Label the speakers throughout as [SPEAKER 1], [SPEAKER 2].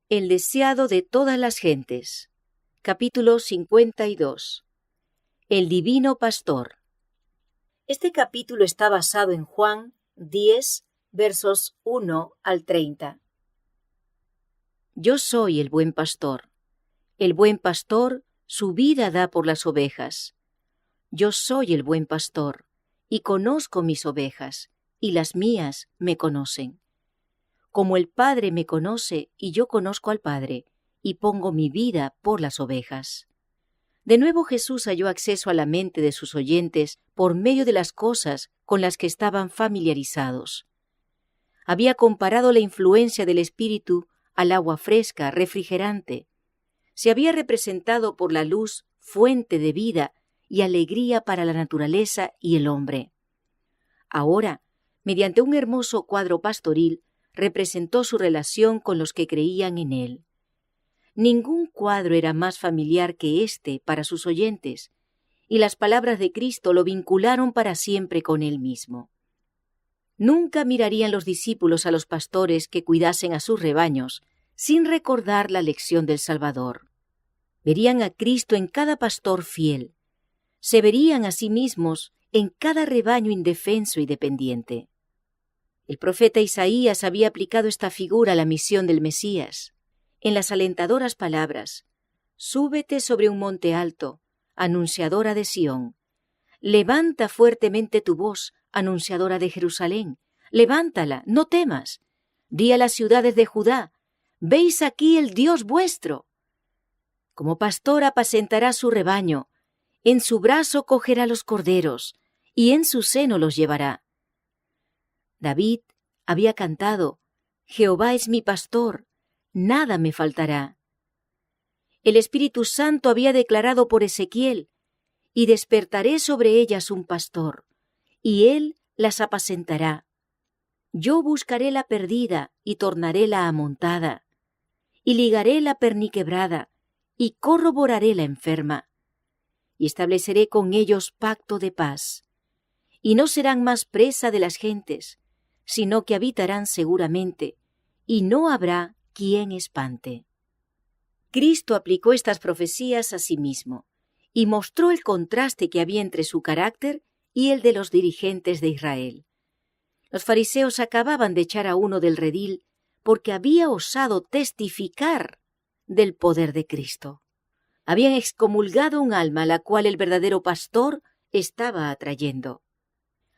[SPEAKER 1] El deseado de todas las gentes. Capítulo 52. El divino pastor. Este capítulo está basado en Juan 10, versos 1 al 30. Yo soy el buen pastor. El buen pastor su vida da por las ovejas. Yo soy el buen pastor, y conozco mis ovejas, y las mías me conocen. Como el Padre me conoce y yo conozco al Padre, y pongo mi vida por las ovejas. De nuevo Jesús halló acceso a la mente de sus oyentes por medio de las cosas con las que estaban familiarizados. Había comparado la influencia del Espíritu al agua fresca, refrigerante. Se había representado por la luz, fuente de vida y alegría para la naturaleza y el hombre. Ahora, mediante un hermoso cuadro pastoril, representó su relación con los que creían en él. Ningún cuadro era más familiar que este para sus oyentes, y las palabras de Cristo lo vincularon para siempre con él mismo. Nunca mirarían los discípulos a los pastores que cuidasen a sus rebaños sin recordar la lección del Salvador. Verían a Cristo en cada pastor fiel. Se verían a sí mismos en cada rebaño indefenso y dependiente. El profeta Isaías había aplicado esta figura a la misión del Mesías, en las alentadoras palabras: «Súbete sobre un monte alto, anunciadora de Sión. Levanta fuertemente tu voz, anunciadora de Jerusalén. Levántala, no temas. Di a las ciudades de Judá: «Veis aquí el Dios vuestro». Como pastor apacentará su rebaño, en su brazo cogerá los corderos, y en su seno los llevará. David había cantado: «Jehová es mi pastor, nada me faltará». El Espíritu Santo había declarado por Ezequiel: «Y despertaré sobre ellas un pastor, y él las apacentará. Yo buscaré la perdida y tornaré la amontada, y ligaré la perniquebrada, y corroboraré la enferma, y estableceré con ellos pacto de paz, y no serán más presa de las gentes, sino que habitarán seguramente, y no habrá quien espante». Cristo aplicó estas profecías a sí mismo, y mostró el contraste que había entre su carácter y el de los dirigentes de Israel. Los fariseos acababan de echar a uno del redil porque había osado testificar del poder de Cristo. Habían excomulgado un alma a la cual el verdadero pastor estaba atrayendo.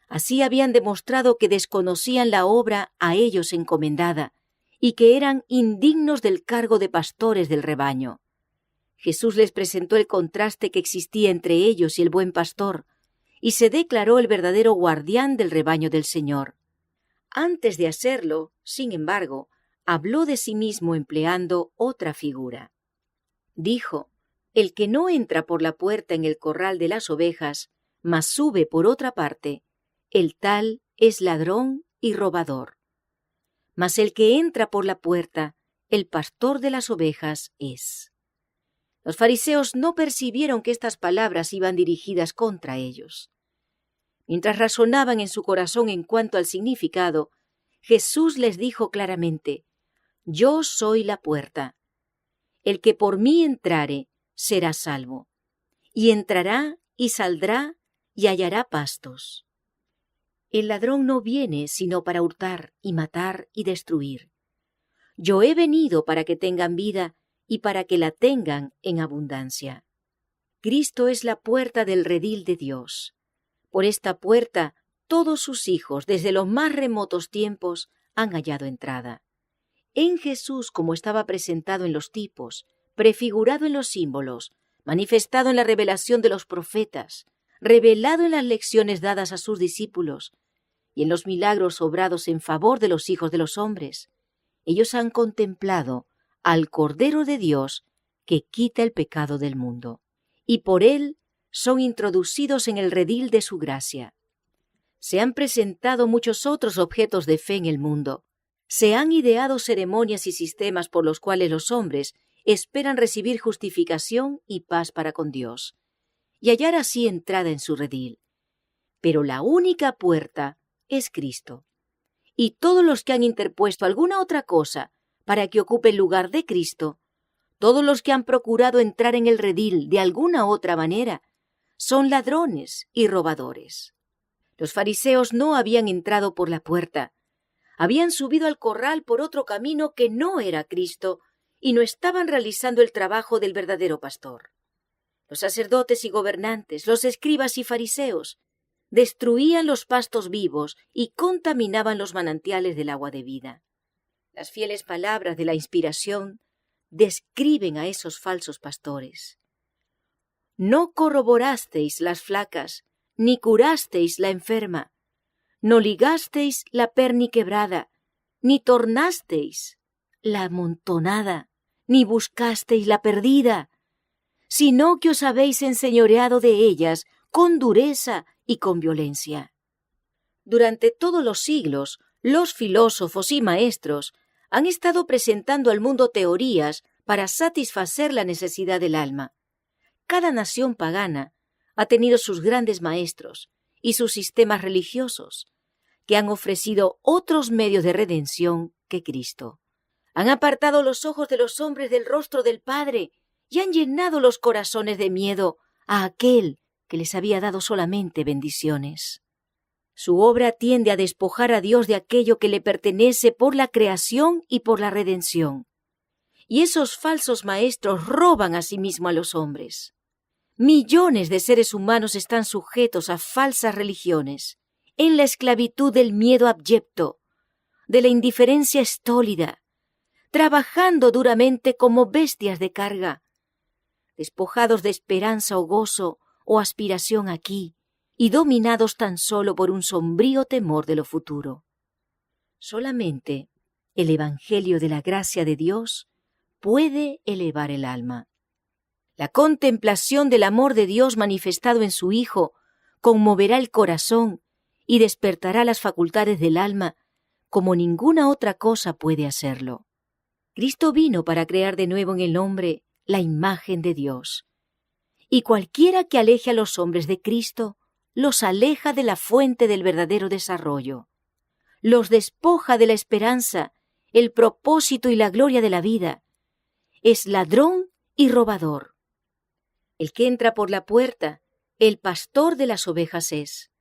[SPEAKER 1] Así habían demostrado que desconocían la obra a ellos encomendada y que eran indignos del cargo de pastores del rebaño. Jesús les presentó el contraste que existía entre ellos y el buen pastor, y se declaró el verdadero guardián del rebaño del Señor. Antes de hacerlo, sin embargo, habló de sí mismo empleando otra figura. Dijo: «El que no entra por la puerta en el corral de las ovejas, mas sube por otra parte, el tal es ladrón y robador. Mas el que entra por la puerta, el pastor de las ovejas es». Los fariseos no percibieron que estas palabras iban dirigidas contra ellos. Mientras razonaban en su corazón en cuanto al significado, Jesús les dijo claramente: «Yo soy la puerta. El que por mí entrare será salvo, y entrará y saldrá y hallará pastos». El ladrón no viene sino para hurtar y matar y destruir. Yo he venido para que tengan vida y para que la tengan en abundancia. Cristo es la puerta del redil de Dios. Por esta puerta todos sus hijos, desde los más remotos tiempos, han hallado entrada. En Jesús, como estaba presentado en los tipos, prefigurado en los símbolos, manifestado en la revelación de los profetas, revelado en las lecciones dadas a sus discípulos y en los milagros obrados en favor de los hijos de los hombres, ellos han contemplado al Cordero de Dios que quita el pecado del mundo, y por él son introducidos en el redil de su gracia. Se han presentado muchos otros objetos de fe en el mundo. Se han ideado ceremonias y sistemas por los cuales los hombres esperan recibir justificación y paz para con Dios, y hallar así entrada en su redil. Pero la única puerta es Cristo. Y todos los que han interpuesto alguna otra cosa para que ocupe el lugar de Cristo, todos los que han procurado entrar en el redil de alguna otra manera son ladrones y robadores. Los fariseos no habían entrado por la puerta, habían subido al corral por otro camino que no era Cristo y no estaban realizando el trabajo del verdadero pastor. Los sacerdotes y gobernantes, los escribas y fariseos, destruían los pastos vivos y contaminaban los manantiales del agua de vida. Las fieles palabras de la inspiración describen a esos falsos pastores. No corroborasteis las flacas, ni curasteis la enferma, no ligasteis la perniquebrada, ni tornasteis la amontonada, ni buscasteis la perdida, sino que os habéis enseñoreado de ellas con dureza y con violencia. Durante todos los siglos, los filósofos y maestros han estado presentando al mundo teorías para satisfacer la necesidad del alma. Cada nación pagana ha tenido sus grandes maestros y sus sistemas religiosos, que han ofrecido otros medios de redención que Cristo. Han apartado los ojos de los hombres del rostro del Padre y han llenado los corazones de miedo a aquel que les había dado solamente bendiciones. Su obra tiende a despojar a Dios de aquello que le pertenece por la creación y por la redención. Y esos falsos maestros roban a sí mismo a los hombres. Millones de seres humanos están sujetos a falsas religiones, en la esclavitud del miedo abyecto, de la indiferencia estólida, trabajando duramente como bestias de carga, despojados de esperanza o gozo o aspiración aquí, y dominados tan solo por un sombrío temor de lo futuro. Solamente el Evangelio de la gracia de Dios puede elevar el alma. La contemplación del amor de Dios manifestado en su Hijo conmoverá el corazón y despertará las facultades del alma como ninguna otra cosa puede hacerlo. Cristo vino para crear de nuevo en el hombre la imagen de Dios. Y cualquiera que aleje a los hombres de Cristo, los aleja de la fuente del verdadero desarrollo. Los despoja de la esperanza, el propósito y la gloria de la vida. Es ladrón y robador. El que entra por la puerta, el pastor de las ovejas es.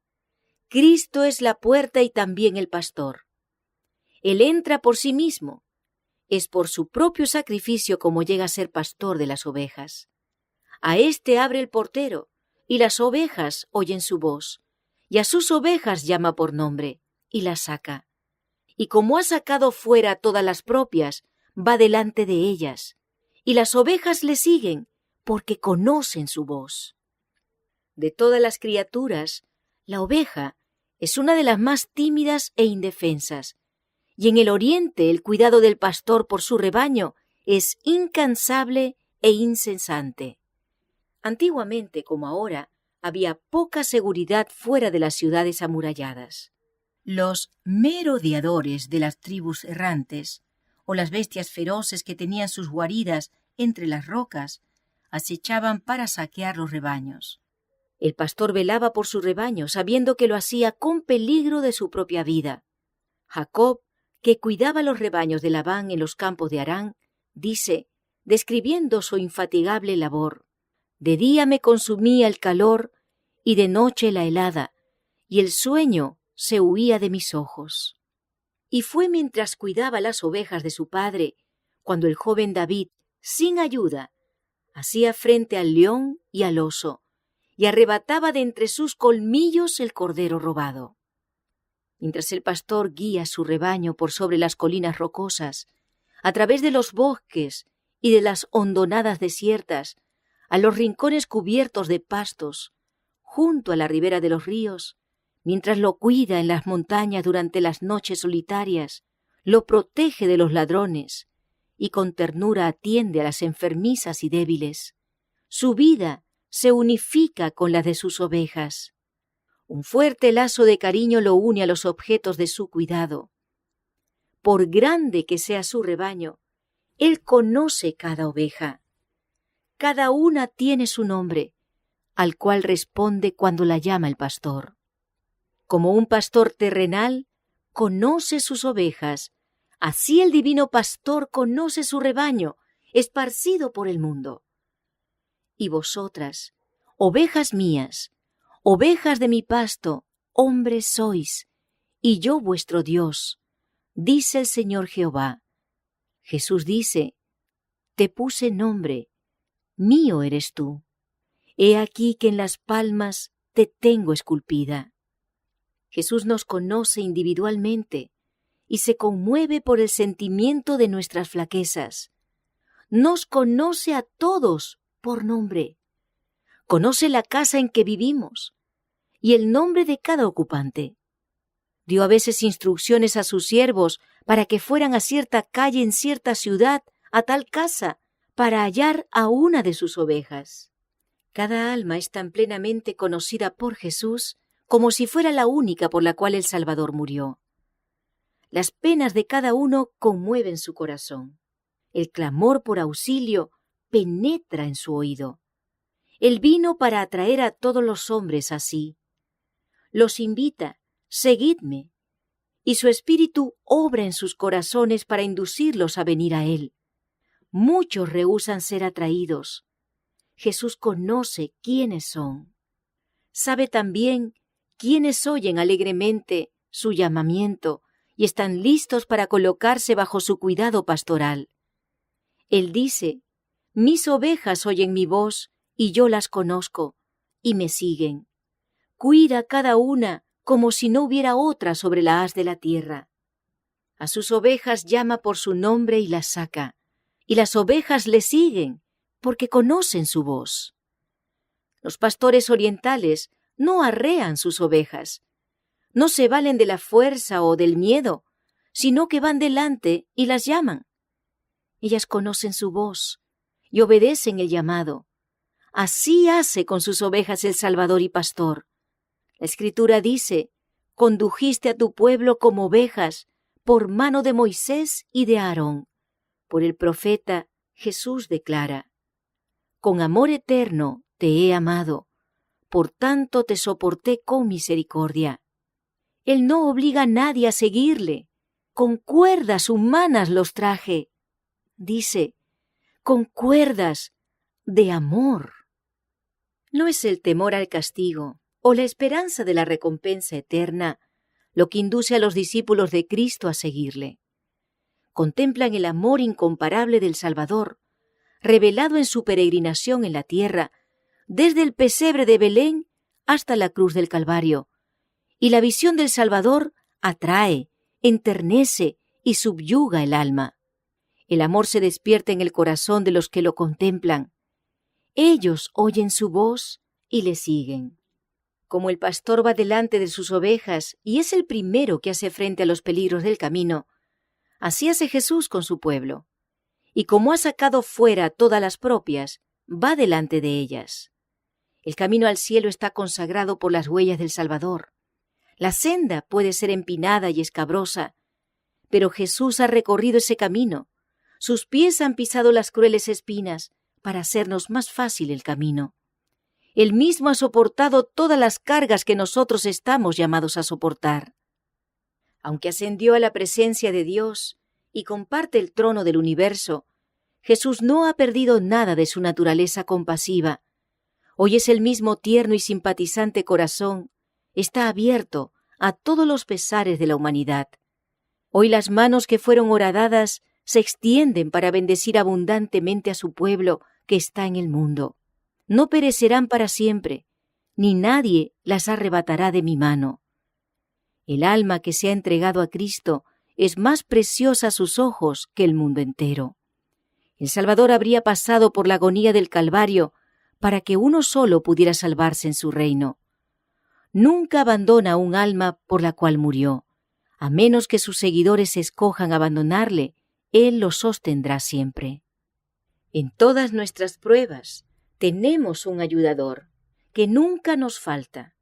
[SPEAKER 1] Cristo es la puerta y también el pastor. Él entra por sí mismo. Es por su propio sacrificio como llega a ser pastor de las ovejas. A éste abre el portero, y las ovejas oyen su voz, y a sus ovejas llama por nombre, y las saca. Y como ha sacado fuera a todas las propias, va delante de ellas, y las ovejas le siguen, porque conocen su voz. De todas las criaturas, la oveja es una de las más tímidas e indefensas, y en el oriente el cuidado del pastor por su rebaño es incansable e incesante. Antiguamente, como ahora, había poca seguridad fuera de las ciudades amuralladas. Los merodeadores de las tribus errantes, o las bestias feroces que tenían sus guaridas entre las rocas, acechaban para saquear los rebaños. El pastor velaba por su rebaño, sabiendo que lo hacía con peligro de su propia vida. Jacob, que cuidaba los rebaños de Labán en los campos de Harán, dice, describiendo su infatigable labor: de día me consumía el calor y de noche la helada, y el sueño se huía de mis ojos. Y fue mientras cuidaba las ovejas de su padre, cuando el joven David, sin ayuda, hacía frente al león y al oso, y arrebataba de entre sus colmillos el cordero robado. Mientras el pastor guía su rebaño por sobre las colinas rocosas, a través de los bosques y de las hondonadas desiertas, a los rincones cubiertos de pastos, junto a la ribera de los ríos, mientras lo cuida en las montañas durante las noches solitarias, lo protege de los ladrones y con ternura atiende a las enfermizas y débiles. Su vida se unifica con la de sus ovejas. Un fuerte lazo de cariño lo une a los objetos de su cuidado. Por grande que sea su rebaño, él conoce cada oveja. Cada una tiene su nombre, al cual responde cuando la llama el pastor. Como un pastor terrenal, conoce sus ovejas, Así el divino pastor conoce su rebaño, esparcido por el mundo. Y vosotras, ovejas mías, ovejas de mi pasto, hombres sois, y yo vuestro Dios, dice el Señor Jehová. Jesús dice, te puse nombre, mío eres tú. He aquí que en las palmas te tengo esculpida. Jesús nos conoce individualmente y se conmueve por el sentimiento de nuestras flaquezas. Nos conoce a todos por nombre. Conoce la casa en que vivimos y el nombre de cada ocupante. Dio a veces instrucciones a sus siervos para que fueran a cierta calle en cierta ciudad, a tal casa, para hallar a una de sus ovejas. Cada alma es tan plenamente conocida por Jesús como si fuera la única por la cual el Salvador murió. Las penas de cada uno conmueven su corazón. El clamor por auxilio penetra en su oído. Él vino para atraer a todos los hombres así. Los invita, seguidme, y su espíritu obra en sus corazones para inducirlos a venir a Él. Muchos rehúsan ser atraídos. Jesús conoce quiénes son. Sabe también quiénes oyen alegremente su llamamiento y están listos para colocarse bajo su cuidado pastoral. Él dice, mis ovejas oyen mi voz y yo las conozco y me siguen. Cuida cada una como si no hubiera otra sobre la haz de la tierra. A sus ovejas llama por su nombre y las saca, y las ovejas le siguen porque conocen su voz. Los pastores orientales no arrean sus ovejas, no se valen de la fuerza o del miedo, sino que van delante y las llaman. Ellas conocen su voz y obedecen el llamado. Así hace con sus ovejas el Salvador y Pastor. La Escritura dice, condujiste a tu pueblo como ovejas por mano de Moisés y de Aarón. Por el profeta Jesús declara, con amor eterno te he amado, por tanto te soporté con misericordia. Él no obliga a nadie a seguirle, con cuerdas humanas los traje. Dice, con cuerdas de amor. No es el temor al castigo o la esperanza de la recompensa eterna lo que induce a los discípulos de Cristo a seguirle. Contemplan el amor incomparable del Salvador, revelado en su peregrinación en la tierra, desde el pesebre de Belén hasta la cruz del Calvario, y la visión del Salvador atrae, enternece y subyuga el alma. El amor se despierta en el corazón de los que lo contemplan. Ellos oyen su voz y le siguen. Como el pastor va delante de sus ovejas y es el primero que hace frente a los peligros del camino, así hace Jesús con su pueblo. Y como ha sacado fuera todas las propias, va delante de ellas. El camino al cielo está consagrado por las huellas del Salvador. La senda puede ser empinada y escabrosa, pero Jesús ha recorrido ese camino. Sus pies han pisado las crueles espinas para hacernos más fácil el camino. Él mismo ha soportado todas las cargas que nosotros estamos llamados a soportar. Aunque ascendió a la presencia de Dios y comparte el trono del universo, Jesús no ha perdido nada de su naturaleza compasiva. Hoy es el mismo tierno y simpatizante corazón, está abierto a todos los pesares de la humanidad. Hoy las manos que fueron horadadas se extienden para bendecir abundantemente a su pueblo que está en el mundo. No perecerán para siempre, ni nadie las arrebatará de mi mano. El alma que se ha entregado a Cristo es más preciosa a sus ojos que el mundo entero. El Salvador habría pasado por la agonía del Calvario para que uno solo pudiera salvarse en su reino. Nunca abandona un alma por la cual murió. A menos que sus seguidores escojan abandonarle, Él los sostendrá siempre. En todas nuestras pruebas tenemos un ayudador que nunca nos falta.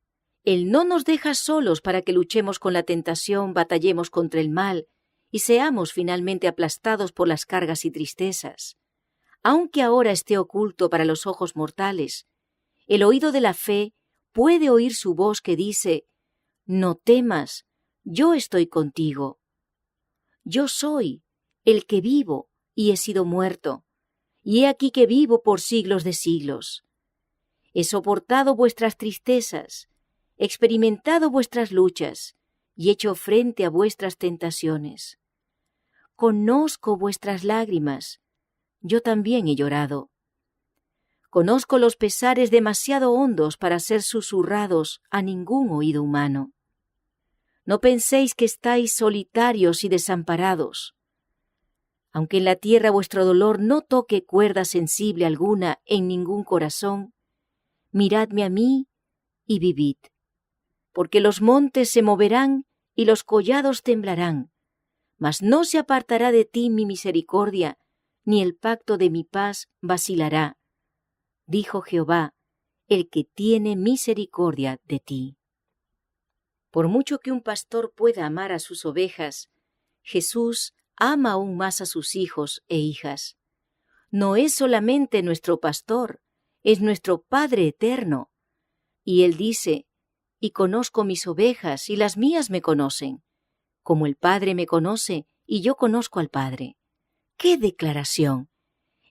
[SPEAKER 1] Él no nos deja solos para que luchemos con la tentación, batallemos contra el mal y seamos finalmente aplastados por las cargas y tristezas. Aunque ahora esté oculto para los ojos mortales, el oído de la fe puede oír su voz que dice, «No temas, yo estoy contigo». yo soy el que vivo y he sido muerto, y he aquí que vivo por siglos de siglos. He soportado vuestras tristezas, he experimentado vuestras luchas, y hecho frente a vuestras tentaciones. Conozco vuestras lágrimas, yo también he llorado. Conozco los pesares demasiado hondos para ser susurrados a ningún oído humano. No penséis que estáis solitarios y desamparados. Aunque en la tierra vuestro dolor no toque cuerda sensible alguna en ningún corazón, miradme a mí y vivid. Porque los montes se moverán y los collados temblarán, mas no se apartará de ti mi misericordia, ni el pacto de mi paz vacilará, dijo Jehová, el que tiene misericordia de ti. Por mucho que un pastor pueda amar a sus ovejas, Jesús ama aún más a sus hijos e hijas. No es solamente nuestro pastor, es nuestro Padre eterno. Y Él dice, y conozco mis ovejas y las mías me conocen, como el Padre me conoce y yo conozco al Padre. ¡Qué declaración!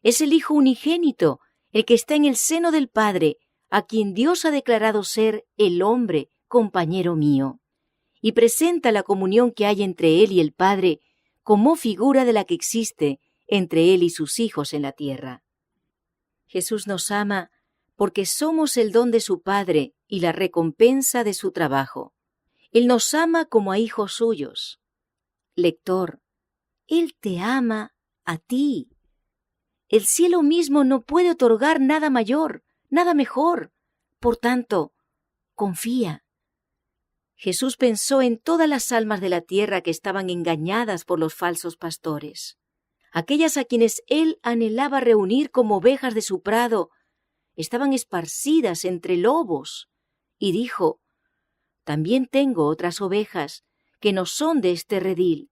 [SPEAKER 1] Es el Hijo unigénito, el que está en el seno del Padre, a quien Dios ha declarado ser el hombre, compañero mío, y presenta la comunión que hay entre Él y el Padre como figura de la que existe entre Él y sus hijos en la tierra. Jesús nos ama porque somos el don de su Padre y la recompensa de su trabajo. Él nos ama como a hijos suyos. Lector, Él te ama a ti. El cielo mismo no puede otorgar nada mayor, nada mejor. Por tanto, confía. Jesús pensó en todas las almas de la tierra que estaban engañadas por los falsos pastores, aquellas a quienes Él anhelaba reunir como ovejas de su prado, estaban esparcidas entre lobos, y dijo, también tengo otras ovejas que no son de este redil.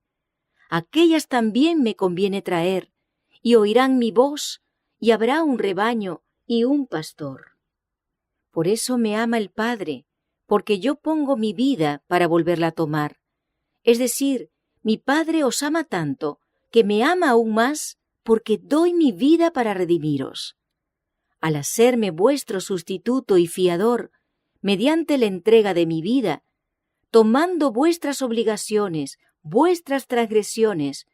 [SPEAKER 1] Aquellas también me conviene traer, y oirán mi voz, y habrá un rebaño y un pastor. Por eso me ama el Padre, porque yo pongo mi vida para volverla a tomar. Es decir, mi Padre os ama tanto, que me ama aún más, porque doy mi vida para redimiros. Al hacerme vuestro sustituto y fiador, mediante la entrega de mi vida, tomando vuestras obligaciones, vuestras transgresiones,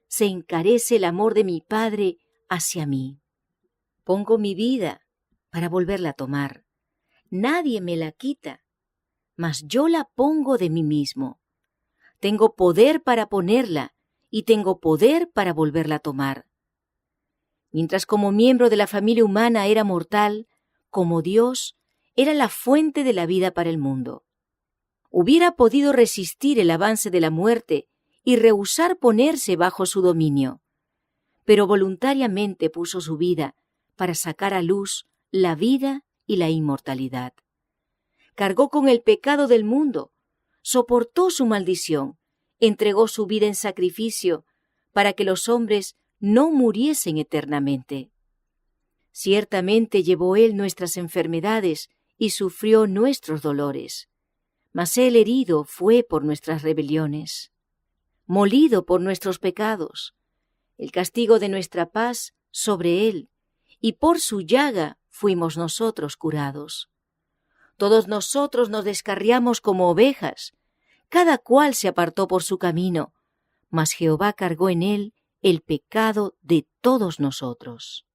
[SPEAKER 1] se encarece el amor de mi Padre hacia mí. Pongo mi vida para volverla a tomar. Nadie me la quita, mas yo la pongo de mí mismo. Tengo poder para ponerla y tengo poder para volverla a tomar. Mientras como miembro de la familia humana era mortal, como Dios, era la fuente de la vida para el mundo. Hubiera podido resistir el avance de la muerte y rehusar ponerse bajo su dominio, pero voluntariamente puso su vida para sacar a luz la vida y la inmortalidad. Cargó con el pecado del mundo, soportó su maldición, entregó su vida en sacrificio para que los hombres no muriesen eternamente. Ciertamente llevó Él nuestras enfermedades y sufrió nuestros dolores, mas Él herido fue por nuestras rebeliones, molido por nuestros pecados. El castigo de nuestra paz sobre Él, y por su llaga fuimos nosotros curados. Todos nosotros nos descarriamos como ovejas, cada cual se apartó por su camino, mas Jehová cargó en Él el pecado de todos nosotros.